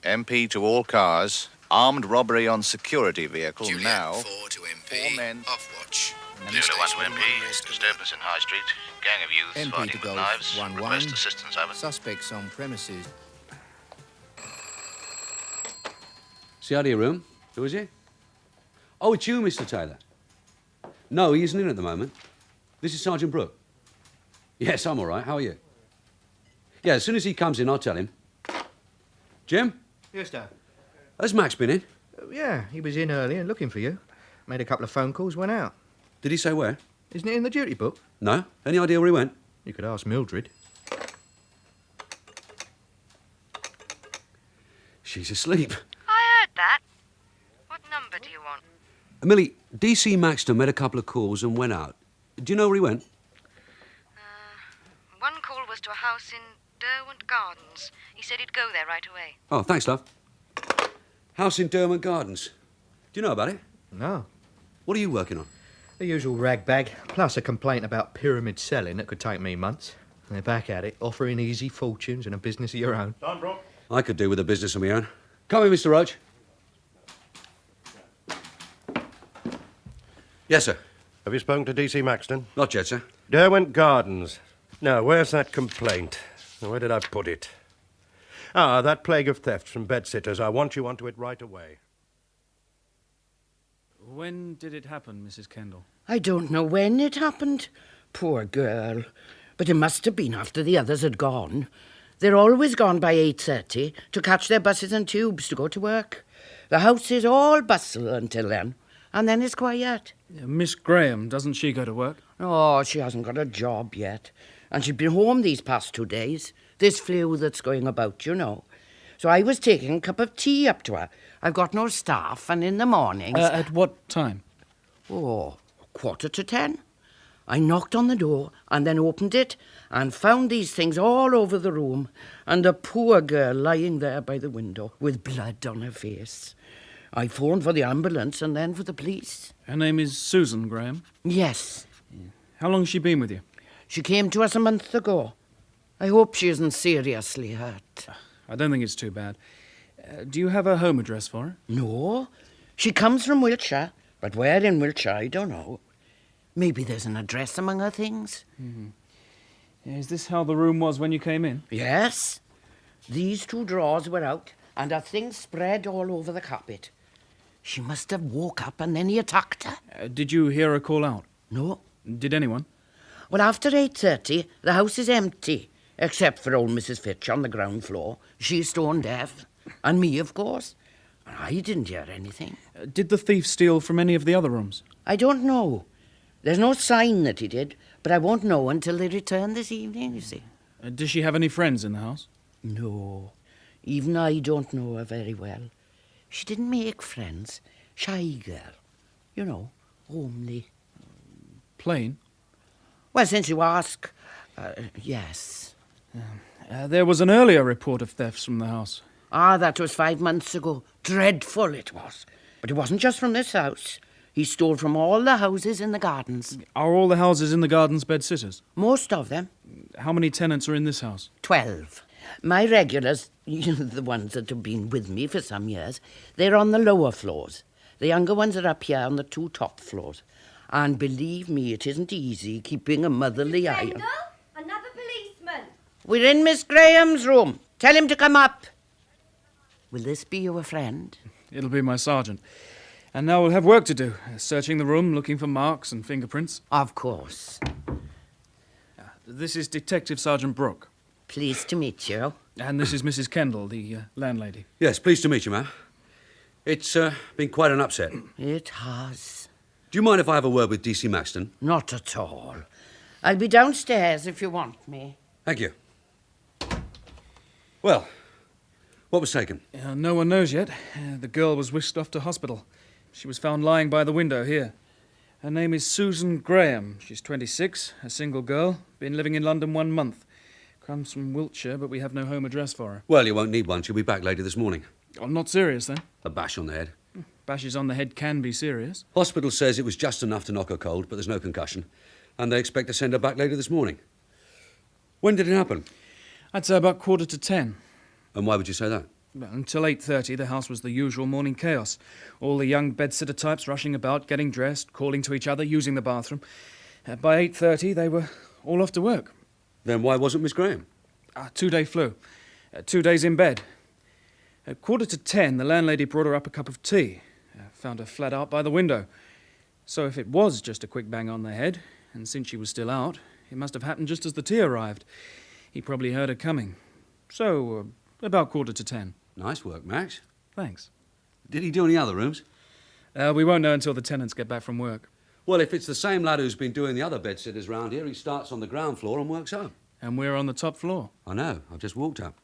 MP to all cars. Armed robbery on security vehicle Juliet, now. 4 to MP. 4 men. Off watch. Zulu 1 to MP. Disturbance in High Street. Gang of youths MP fighting to with Golf, knives. 1-1. Request assistance, over. Suspects on premises. CID room. Who is it? Oh, it's you, Mr. Taylor. No, he isn't in at the moment. This is Sergeant Brook. Yes, I'm all right. How are you? Yeah, as soon as he comes in, I'll tell him. Jim? Yes, Dad. Has Max been in? Yeah, he was in earlier looking for you. Made a couple of phone calls, went out. Did he say where? Isn't it in the duty book? No? Any idea where he went? You could ask Mildred. She's asleep. I heard that. What number do you want? Millie, DC Maxton made a couple of calls and went out. Do you know where he went? One call was to a house in Derwent Gardens. He said he'd go there right away. Oh, thanks, love. House in Derwent Gardens. Do you know about it? No. What are you working on? The usual rag bag, plus a complaint about pyramid selling that could take me months. They're back at it, offering easy fortunes and a business of your own. Don Brook. I could do with a business of my own. Come in, Mr. Roach. Yes, sir. Have you spoken to DC Maxton? Not yet, sir. Derwent Gardens. Now, where's that complaint? Where did I put it? Ah, that plague of thefts from bedsitters. I want you onto it right away. When did it happen, Mrs. Kendall? I don't know when it happened. Poor girl. But it must have been after the others had gone. They're always gone by 8:30 to catch their buses and tubes to go to work. The house is all bustle until then, and then it's quiet. Miss Graham, doesn't she go to work? Oh, she hasn't got a job yet. And she's been home these past 2 days. This flu that's going about, you know. So I was taking a cup of tea up to her. I've got no staff, and in the mornings... At what time? Oh, 9:45. I knocked on the door and then opened it and found these things all over the room and a poor girl lying there by the window with blood on her face. I phoned for the ambulance and then for the police. Her name is Susan Graham? Yes. How long has she been with you? She came to us a month ago. I hope she isn't seriously hurt. I don't think it's too bad. Do you have a home address for her? No. She comes from Wiltshire, but where in Wiltshire, I don't know. Maybe there's an address among her things. Mm-hmm. Is this how the room was when you came in? Yes. These 2 drawers were out and her things spread all over the carpet. She must have woke up and then he attacked her. Did you hear her call out? No. Did anyone? Well, after 8:30, the house is empty, except for old Mrs. Fitch on the ground floor. She's stone deaf. And me, of course. I didn't hear anything. Did the thief steal from any of the other rooms? I don't know. There's no sign that he did, but I won't know until they return this evening, you see. Does she have any friends in the house? No. Even I don't know her very well. She didn't make friends. Shy girl. You know, homely. Plain? Well, since you ask, yes. There was an earlier report of thefts from the house. Ah, that was 5 months ago. Dreadful it was. But it wasn't just from this house. He stole from all the houses in the gardens. Are all the houses in the gardens bed-sitters? Most of them. How many tenants are in this house? 12. My regulars, the ones that have been with me for some years, they're on the lower floors. The younger ones are up here on the 2 top floors. And believe me, it isn't easy keeping a motherly eye on... Another policeman. We're in Miss Graham's room. Tell him to come up. Will this be your friend? It'll be my sergeant. And now we'll have work to do. Searching the room, looking for marks and fingerprints. Of course. This is Detective Sergeant Brook. Pleased to meet you. And this is Mrs. Kendall, the landlady. Yes, pleased to meet you, ma'am. It's been quite an upset. It has. Do you mind if I have a word with DC Maxton? Not at all. I'll be downstairs if you want me. Thank you. Well, what was taken? No one knows yet. The girl was whisked off to hospital. She was found lying by the window here. Her name is Susan Graham. She's 26, a single girl, been living in London 1 month. Comes from Wiltshire, but we have no home address for her. Well, you won't need one. She'll be back later this morning. I'm not serious, then. A bash on the head. Bashes on the head can be serious. Hospital says it was just enough to knock her cold, but there's no concussion. And they expect to send her back later this morning. When did it happen? I'd say about 9:45. And why would you say that? Until 8:30, the house was the usual morning chaos. All the young bedsitter types rushing about, getting dressed, calling to each other, using the bathroom. By 8:30, they were all off to work. Then why wasn't Miss Graham? 2-day flu. 2 days in bed. At 9:45, the landlady brought her up a cup of tea. Found her flat out by the window. So if it was just a quick bang on the head, and since she was still out, it must have happened just as the tea arrived. He probably heard her coming. So, about 9:45. Nice work, Max. Thanks. Did he do any other rooms? We won't know until the tenants get back from work. Well, if it's the same lad who's been doing the other bedsitters round here, he starts on the ground floor and works up. And we're on the top floor. I know, I've just walked up.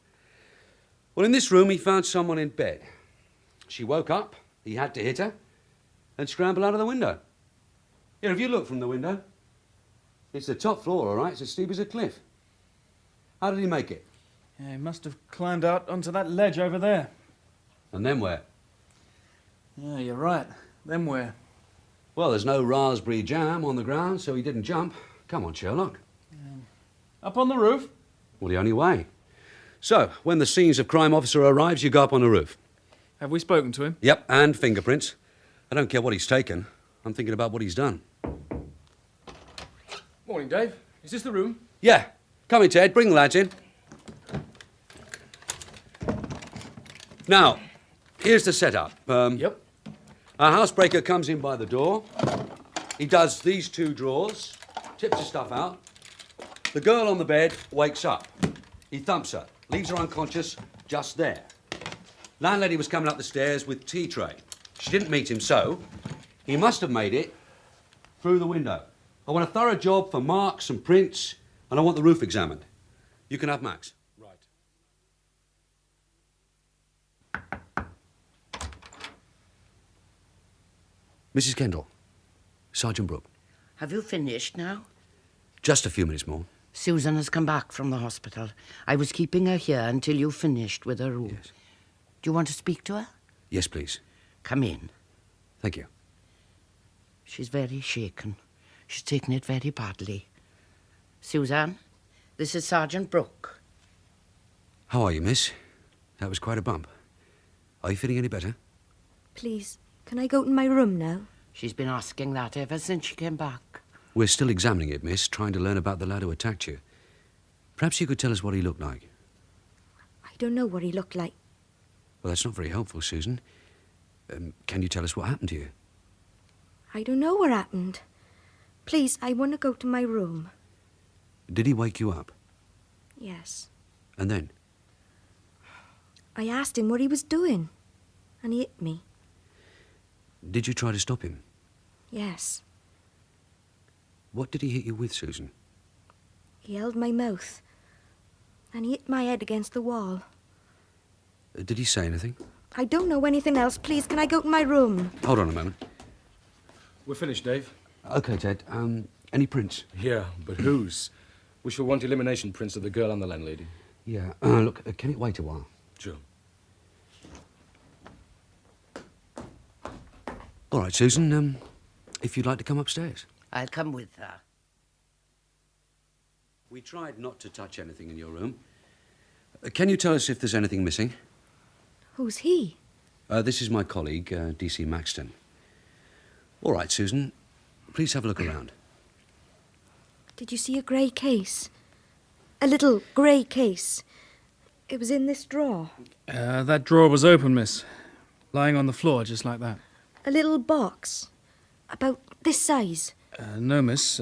Well, in this room, he found someone in bed. She woke up, he had to hit her, and scramble out of the window. Here, if you look from the window, it's the top floor, all right? It's as steep as a cliff. How did he make it? He must have climbed out onto that ledge over there. And then where? Yeah, you're right. Then where? Well, there's no raspberry jam on the ground, so he didn't jump. Come on, Sherlock. Up on the roof. Well, the only way. So, when the scenes of crime officer arrives, you go up on the roof. Have we spoken to him? Yep, and fingerprints. I don't care what he's taken. I'm thinking about what he's done. Morning, Dave. Is this the room? Yeah. Come in, Ted. Bring the lads in. Now, here's the setup. Yep. Our housebreaker comes in by the door. He does these 2 drawers, tips the stuff out. The girl on the bed wakes up. He thumps her, leaves her unconscious just there. Landlady was coming up the stairs with tea tray. She didn't meet him, so he must have made it through the window. I want a thorough job for marks and prints, and I want the roof examined. You can have Max. Right. Mrs. Kendall, Sergeant Brook. Have you finished now? Just a few minutes more. Susan has come back from the hospital. I was keeping her here until you finished with her room. Yes. Do you want to speak to her? Yes, please. Come in. Thank you. She's very shaken. She's taken it very badly. Susan, this is Sergeant Brook. How are you, miss? That was quite a bump. Are you feeling any better? Please, can I go to my room now? She's been asking that ever since she came back. We're still examining it, miss, trying to learn about the lad who attacked you. Perhaps you could tell us what he looked like. I don't know what he looked like. Well, that's not very helpful, Susan. Can you tell us what happened to you? I don't know what happened. Please, I want to go to my room. Did he wake you up? Yes. And then? I asked him what he was doing, and he hit me. Did you try to stop him? Yes. What did he hit you with, Susan? He held my mouth, and he hit my head against the wall. Did he say anything? I don't know anything else. Please, can I go to my room? Hold on a moment. We're finished, Dave. OK, Ted. Any prints? Yeah, but whose? We shall want elimination prints of the girl and the landlady. Yeah. Look, can it wait a while? Sure. All right, Susan, if you'd like to come upstairs. I'll come with her. We tried not to touch anything in your room. Can you tell us if there's anything missing? Who's he? This is my colleague, DC Maxton. All right, Susan. Please have a look around. Did you see a grey case? A little grey case. It was in this drawer. That drawer was open, miss. Lying on the floor, just like that. A little box. About this size. No, miss.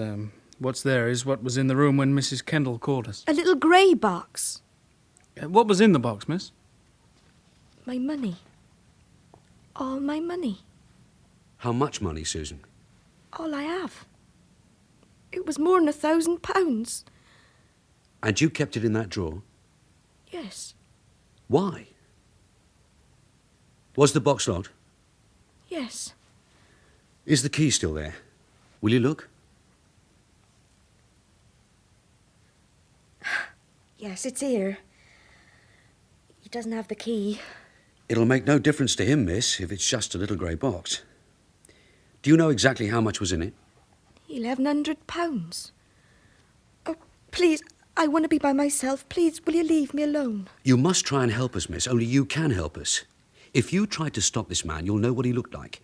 What's there is what was in the room when Mrs. Kendall called us. A little grey box. What was in the box, miss? My money. All my money. How much money, Susan? All I have. It was more than £1,000. And you kept it in that drawer? Yes. Why? Was the box locked? Yes. Is the key still there? Will you look? Yes, it's here. He doesn't have the key. It'll make no difference to him, miss, if it's just a little grey box. Do you know exactly how much was in it? £1,100. Oh, please, I want to be by myself. Please, will you leave me alone? You must try and help us, miss. Only you can help us. If you tried to stop this man, you'll know what he looked like.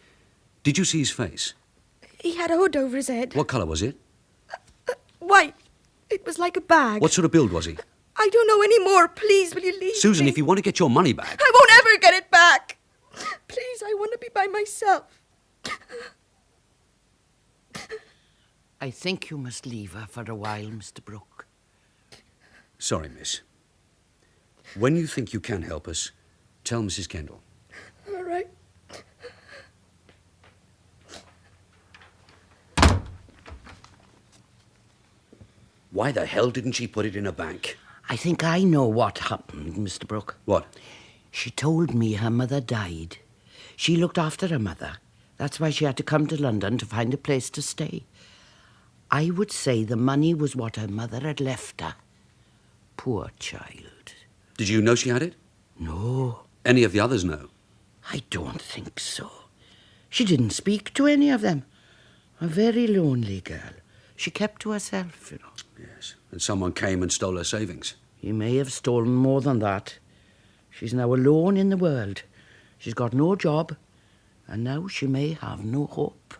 Did you see his face? He had a hood over his head. What colour was it? White. It was like a bag. What sort of build was he? I don't know any more. Please, will you leave Susan, me? if you want to get your money back... I won't ever get it back. Please, I want to be by myself. I think you must leave her for a while, Mr. Brook. Sorry, miss. When you think you can help us, tell Mrs. Kendall. All right. Why the hell didn't she put it in a bank? I think I know what happened, Mr. Brook. What? She told me her mother died. She looked after her mother. That's why she had to come to London to find a place to stay. I would say the money was what her mother had left her. Poor child. Did you know she had it? No. Any of the others know? I don't think so. She didn't speak to any of them. A very lonely girl. She kept to herself, you know. Yes. And someone came and stole her savings. He may have stolen more than that. She's now alone in the world. She's got no job, and now she may have no hope.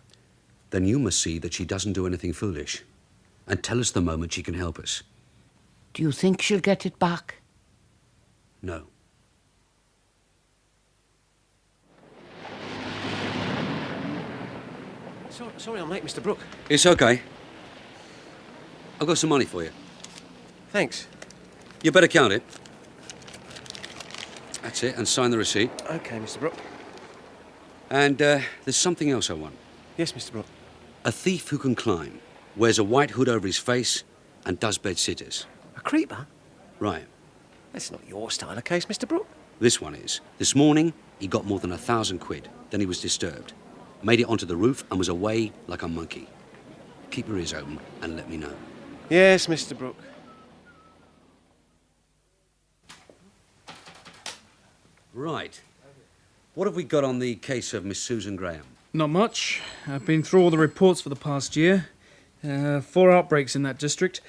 Then you must see that she doesn't do anything foolish. And tell us the moment she can help us. Do you think she'll get it back? No. Sorry I'm late, Mr. Brook. It's okay. I've got some money for you. Thanks. You better count it. That's it, and sign the receipt. OK, Mr. Brook. And there's something else I want. Yes, Mr. Brook. A thief who can climb, wears a white hood over his face, and does bed-sitters. A creeper? Right. That's not your style of case, Mr. Brook. This one is. This morning, he got more than 1,000 quid. Then he was disturbed. Made it onto the roof and was away like a monkey. Keep your ears open and let me know. Yes, Mr. Brook. Right. What have we got on the case of Miss Susan Graham? Not much. I've been through all the reports for the past year. 4 outbreaks in that district.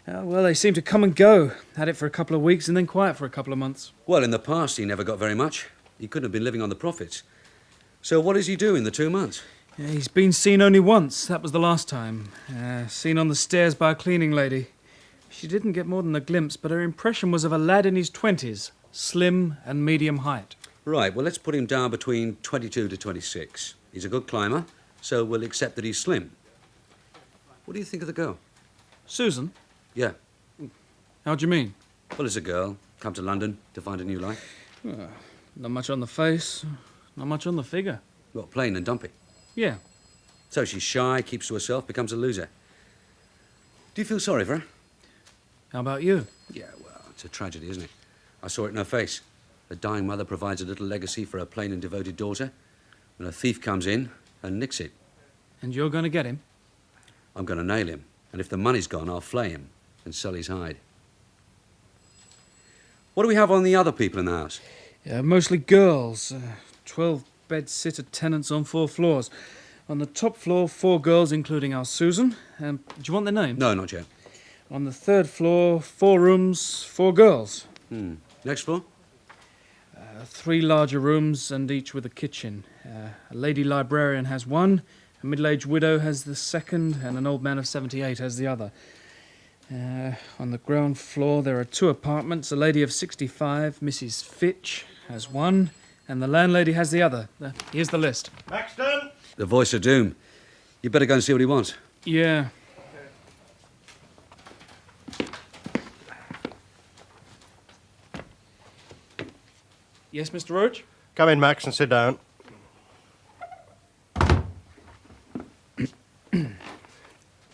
Well, they seem to come and go. Had it for a couple of weeks and then quiet for a couple of months. Well, in the past, he never got very much. He couldn't have been living on the profits. So what does he do in the 2 months? He's been seen only once. That was the last time. Seen on the stairs by a cleaning lady. She didn't get more than a glimpse, but her impression was of a lad in his 20s, slim and medium height. Right, well, let's put him down between 22 to 26. He's a good climber, so we'll accept that he's slim. What do you think of the girl? Susan? Yeah. How do you mean? Well, as a girl, come to London to find a new life. Not much on the face, not much on the figure. What, plain and dumpy? Yeah. So she's shy, keeps to herself, becomes a loser. Do you feel sorry for her? How about you? Yeah, well, it's a tragedy, isn't it? I saw it in her face. A dying mother provides a little legacy for her plain and devoted daughter, and a thief comes in and nicks it. And you're going to get him? I'm going to nail him, and if the money's gone, I'll flay him and sell his hide. What do we have on the other people in the house? Yeah, mostly girls. 12 bed-sitter tenants on 4 floors. On the top floor, 4 girls, including our Susan. Do you want their names? No, not yet. On the 3rd floor, 4 rooms, 4 girls. Next floor? 3 larger rooms, and each with a kitchen. A lady librarian has 1, a middle-aged widow has the 2nd, and an old man of 78 has the other. On the ground floor, there are 2 apartments. A lady of 65, Mrs. Fitch, has 1, and the landlady has the other. Here's the list. Maxton! The voice of doom. You better go and see what he wants. Yeah. Yes, Mr. Roach? Come in, Max, and sit down.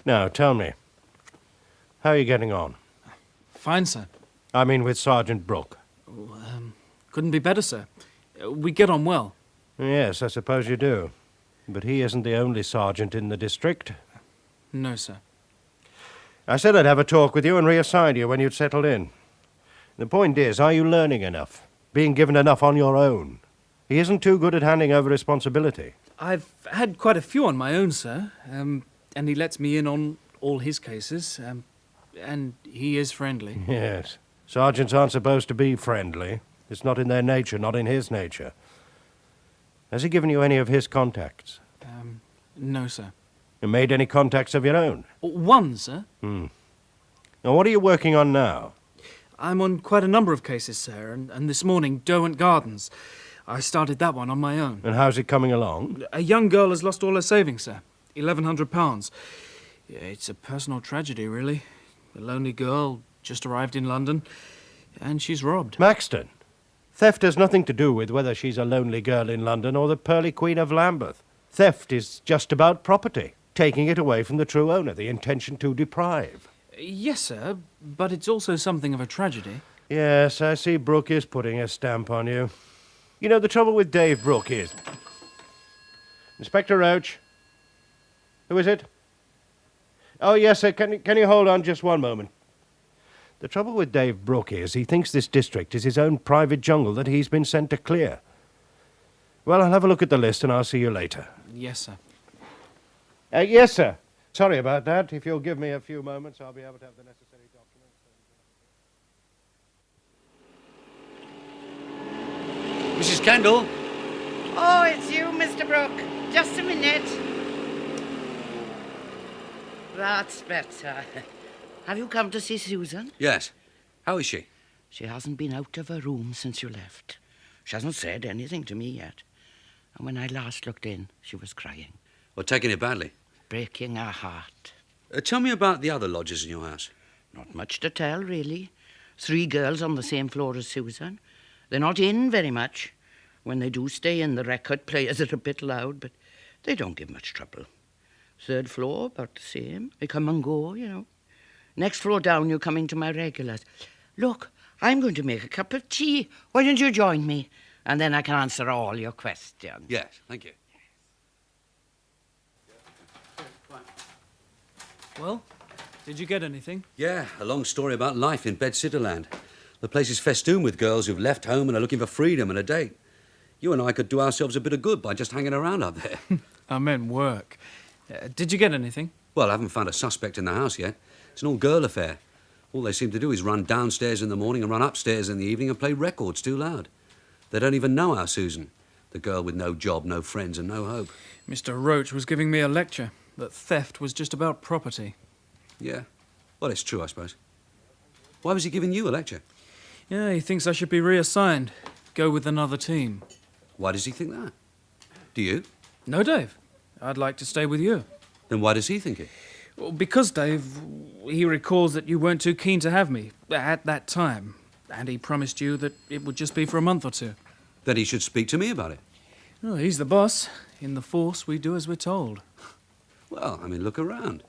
Now, tell me, how are you getting on? Fine, sir. I mean, with Sergeant Brook. Couldn't be better, sir. We get on well. Yes, I suppose you do. But he isn't the only sergeant in the district. No, sir. I said I'd have a talk with you and reassign you when you'd settled in. The point is, are you learning enough? Being given enough on your own? He isn't too good at handing over responsibility. I've had quite a few on my own, sir. And he lets me in on all his cases. And he is friendly. Yes. Sergeants aren't supposed to be friendly. It's not in their nature, not in his nature. Has he given you any of his contacts? No, sir. You made any contacts of your own? One, sir. Now, what are you working on now? I'm on quite a number of cases, sir, and this morning, Derwent Gardens. I started that one on my own. And how's it coming along? A young girl has lost all her savings, sir. £1,100. Yeah, it's a personal tragedy, really. A lonely girl just arrived in London, and she's robbed. Maxton, theft has nothing to do with whether she's a lonely girl in London or the Pearly Queen of Lambeth. Theft is just about property, taking it away from the true owner, the intention to deprive. Yes, sir, but it's also something of a tragedy. Yes, I see Brook is putting a stamp on you. You know, the trouble with Dave Brook is... Inspector Roach? Who is it? Oh, yes, sir. Can you hold on just one moment? The trouble with Dave Brook is he thinks this district is his own private jungle that he's been sent to clear. Well, I'll have a look at the list and I'll see you later. Yes, sir. Yes, sir. Sorry about that. If you'll give me a few moments, I'll be able to have the necessary documents. Mrs. Kendall? Oh, it's you, Mr. Brook. Just a minute. That's better. Have you come to see Susan? Yes. How is she? She hasn't been out of her room since you left. She hasn't said anything to me yet. And when I last looked in, she was crying. Well, taking it badly. Breaking her heart. Tell me about the other lodgers in your house. Not much to tell, really. 3 girls on the same floor as Susan. They're not in very much. When they do stay in, the record players are a bit loud, but they don't give much trouble. 3rd floor, about the same. They come and go, you know. Next floor down, you come into my regulars. Look, I'm going to make a cup of tea. Why don't you join me? And then I can answer all your questions. Yes, thank you. Well, did you get anything? Yeah, a long story about life in Bedsitter-land. The place is festooned with girls who've left home and are looking for freedom and a date. You and I could do ourselves a bit of good by just hanging around up there. I meant work. Did you get anything? Well, I haven't found a suspect in the house yet. It's an all-girl affair. All they seem to do is run downstairs in the morning and run upstairs in the evening and play records too loud. They don't even know our Susan, the girl with no job, no friends and no hope. Mr. Roach was giving me a lecture that theft was just about property. Yeah. Well, it's true, I suppose. Why was he giving you a lecture? Yeah, he thinks I should be reassigned. Go with another team. Why does he think that? Do you? No, Dave. I'd like to stay with you. Then why does he think it? Well, because, Dave, he recalls that you weren't too keen to have me at that time. And he promised you that it would just be for a month or 2. That he should speak to me about it? Oh, he's the boss. In the force, we do as we're told. Well, I mean, look around.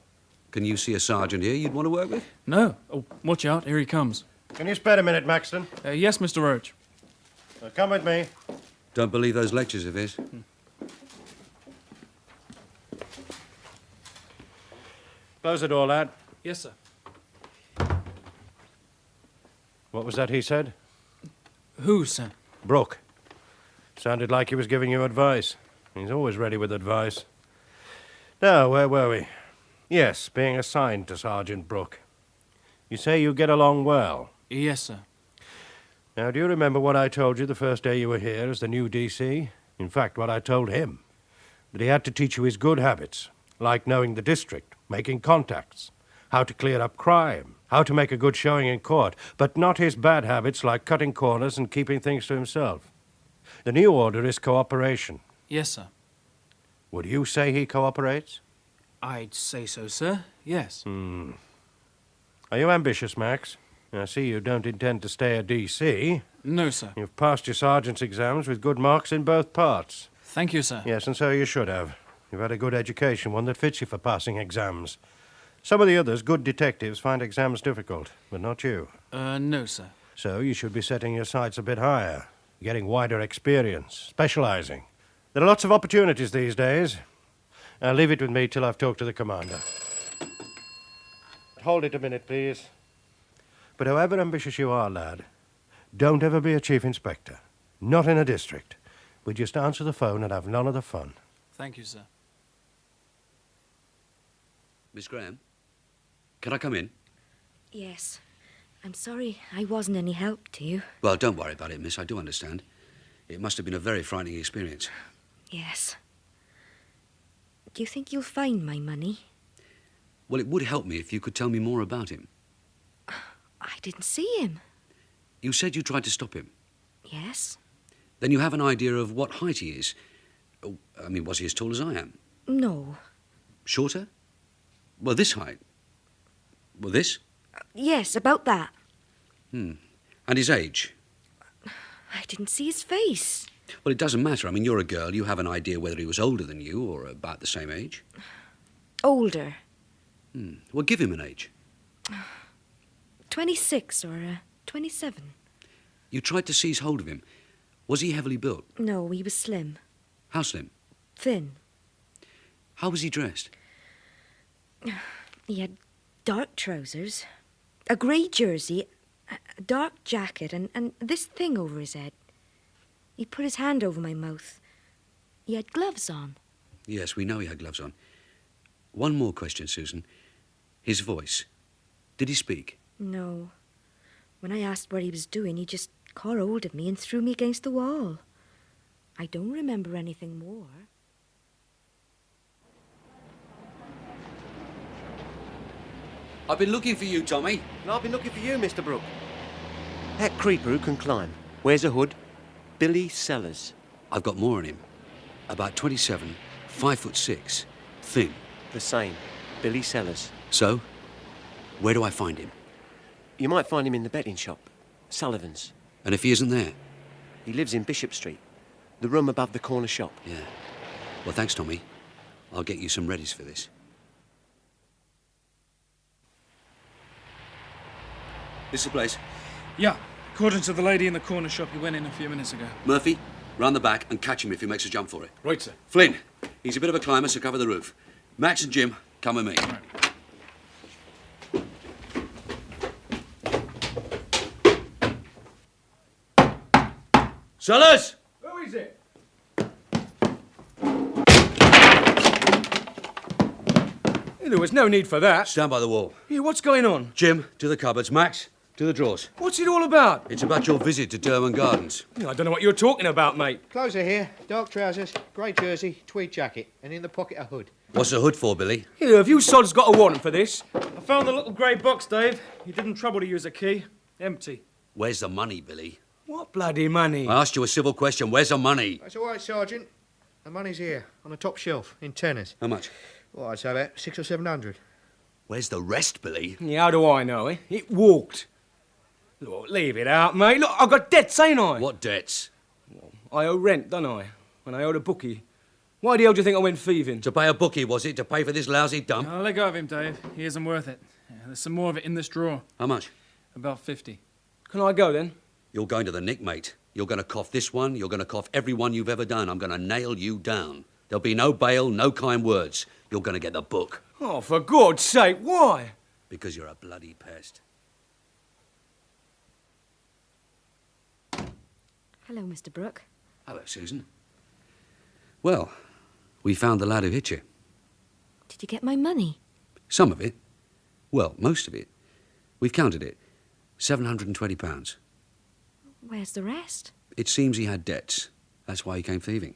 Can you see a sergeant here you'd want to work with? No. Oh, watch out. Here he comes. Can you spare a minute, Maxton? Yes, Mr. Roach. Come with me. Don't believe those lectures of his. Close the door, lad. Yes, sir. What was that he said? Who, sir? Brook. Sounded like he was giving you advice. He's always ready with advice. Now, where were we? Yes, being assigned to Sergeant Brook. You say you get along well? Yes, sir. Now, do you remember what I told you the first day you were here as the new DC? In fact, what I told him. That he had to teach you his good habits, like knowing the district, making contacts, how to clear up crime, how to make a good showing in court, but not his bad habits like cutting corners and keeping things to himself. The new order is cooperation. Yes, sir. Would you say he cooperates? I'd say so, sir. Yes. Are you ambitious, Max? I see you don't intend to stay at DC. No, sir. You've passed your sergeant's exams with good marks in both parts. Thank you, sir. Yes, and so you should have. You've had a good education, one that fits you for passing exams. Some of the others, good detectives, find exams difficult, but not you. No, sir. So you should be setting your sights a bit higher, getting wider experience, specializing. There are lots of opportunities these days. Leave it with me till I've talked to the commander. Hold it a minute, please. But however ambitious you are, lad, don't ever be a chief inspector. Not in a district. We just answer the phone and have none of the fun. Thank you, sir. Miss Graham, can I come in? Yes. I'm sorry I wasn't any help to you. Well, don't worry about it, miss. I do understand. It must have been a very frightening experience. Yes. Do you think you'll find my money? Well, it would help me if you could tell me more about him. I didn't see him. You said you tried to stop him. Yes. Then you have an idea of what height he is. Oh, I mean, was he as tall as I am? No. Shorter? Well, this height. Well, this? Yes, about that. And his age? I didn't see his face. Well, it doesn't matter. I mean, you're a girl. You have an idea whether he was older than you or about the same age. Older. Well, give him an age. 26 or 27. You tried to seize hold of him. Was he heavily built? No, he was slim. How slim? Thin. How was he dressed? He had dark trousers, a grey jersey, a dark jacket, and this thing over his head. He put his hand over my mouth. He had gloves on. Yes, we know he had gloves on. One more question, Susan. His voice. Did he speak? No. When I asked what he was doing, he just caught hold of me and threw me against the wall. I don't remember anything more. I've been looking for you, Tommy. And I've been looking for you, Mr. Brook. That creeper who can climb. Wears a hood. Billy Sellers. I've got more on him. About 27, 5'6", thin. The same. Billy Sellers. So, where do I find him? You might find him in the betting shop. Sullivan's. And if he isn't there? He lives in Bishop Street. The room above the corner shop. Yeah. Well, thanks, Tommy. I'll get you some readies for this. This the place? Yeah, according to the lady in the corner shop he went in a few minutes ago. Murphy, round the back and catch him if he makes a jump for it. Right, sir. Flynn, he's a bit of a climber, so cover the roof. Max and Jim, come with me. Sellers! Who is it? There was no need for that. Stand by the wall. Yeah, what's going on? Jim, to the cupboards. Max, to the drawers. What's it all about? It's about your visit to Derwent Gardens. I don't know what you're talking about, mate. Clothes are here. Dark trousers, grey jersey, tweed jacket, and in the pocket a hood. What's the hood for, Billy? Yeah, have you sods got a warrant for this? I found the little grey box, Dave. He didn't trouble to use a key. Empty. Where's the money, Billy? What bloody money? I asked you a civil question. Where's the money? That's all right, Sergeant. The money's here, on the top shelf, in tenors. How much? Well, I'd say about 600 or 700. Where's the rest, Billy? Yeah, how do I know, eh? It walked. Look, leave it out, mate. Look, I've got debts, ain't I? What debts? I owe rent, don't I? And I owed a bookie. Why the hell do you think I went thieving? To pay a bookie, was it? To pay for this lousy dump? I'll let go of him, Dave. He isn't worth it. Yeah, there's some more of it in this drawer. How much? About 50. Can I go, then? You're going to the nick, mate. You're going to cough this one. You're going to cough every one you've ever done. I'm going to nail you down. There'll be no bail, no kind words. You're going to get the book. Oh, for God's sake, why? Because you're a bloody pest. Hello, Mr. Brook. Hello, Susan. Well, we found the lad who hit you. Did you get my money? Some of it. Well, most of it. We've counted it. £720. Where's the rest? It seems he had debts. That's why he came thieving.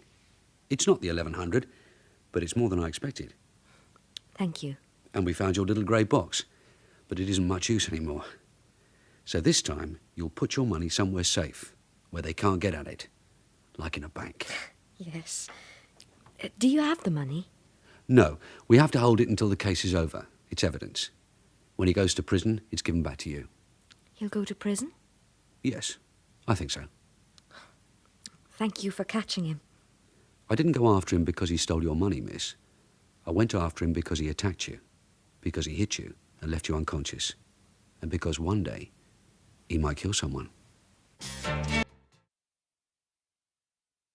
It's not the 1100, but it's more than I expected. Thank you. And we found your little grey box, but it isn't much use anymore. So this time, you'll put your money somewhere safe, where they can't get at it, like in a bank. Yes. Do you have the money? No, we have to hold it until the case is over. It's evidence. When he goes to prison, it's given back to you. He'll go to prison? Yes, I think so. Thank you for catching him. I didn't go after him because he stole your money, miss. I went after him because he attacked you, because he hit you and left you unconscious, and because one day he might kill someone.